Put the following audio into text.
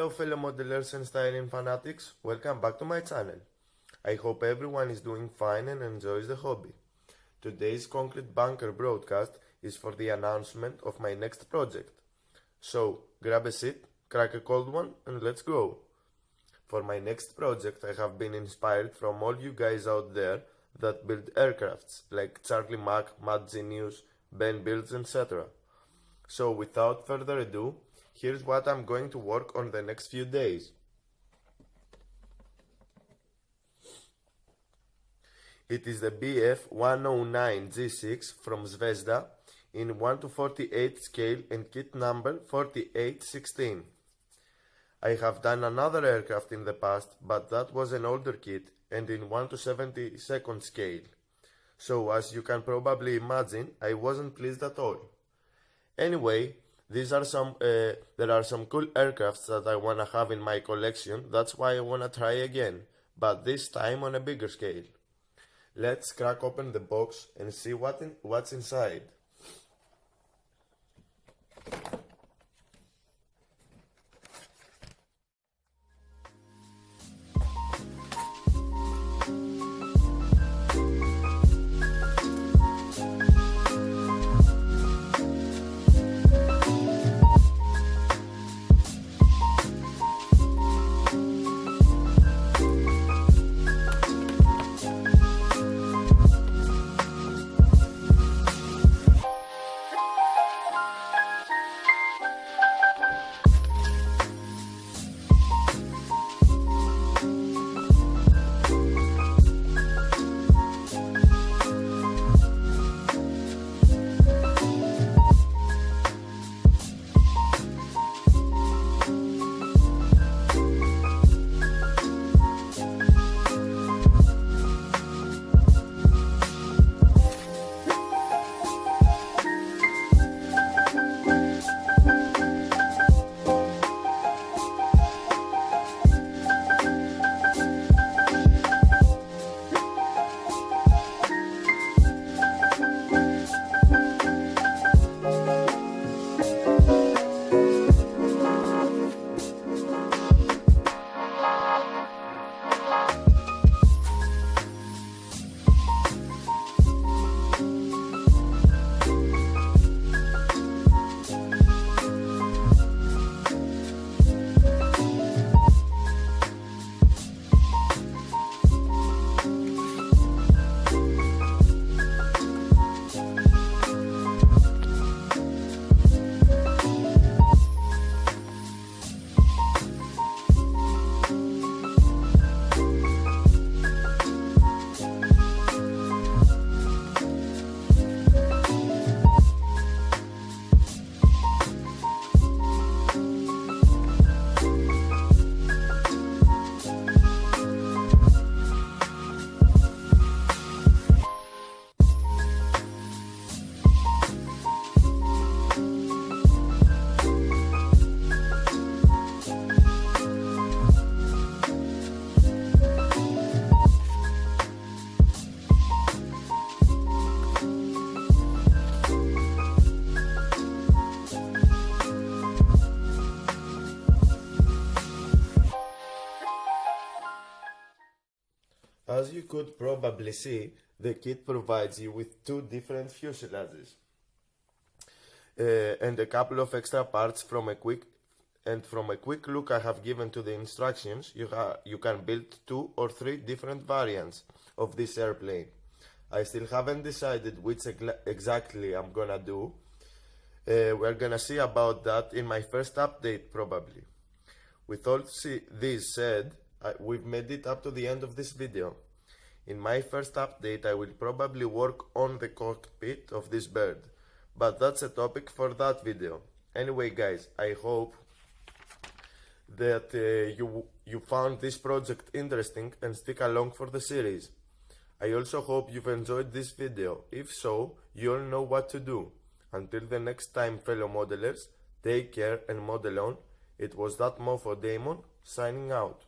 Hello fellow modelers and styling fanatics, welcome back to my channel. I hope everyone is doing fine and enjoys the hobby. Today's Concrete Bunker broadcast is for the announcement of my next project. So grab a seat, crack a cold one and let's go. For my next project I have been inspired from all you guys out there that build aircrafts like Charlie Mack, Mad Genius, Ben Builds, etc. So without further ado, here's what I'm going to work on the next few days. It is the BF-109 G6 from Zvezda in 1:48 scale and kit number 4816. I have done another aircraft in the past, but that was an older kit and in 1:72 scale. So as you can probably imagine, I wasn't pleased at all. Anyway, there are some cool aircrafts that I wanna have in my collection. That's why I wanna try again, but this time on a bigger scale. Let's crack open the box and see what's inside. As you could probably see, the kit provides you with two different fuselages and a couple of extra parts. From a quick look I have given to the instructions, you can build 2 or 3 different variants of this airplane. I still haven't decided which exactly I'm gonna do. We're gonna see about that in my first update probably. With all this said, we've made it up to the end of this video. In my first update I will probably work on the cockpit of this bird, but that's a topic for that video. Anyway guys, I hope that you found this project interesting and stick along for the series. I also hope you've enjoyed this video. If so, you all know what to do. Until the next time fellow modelers, take care and model on. It was that Mofo Damon signing out.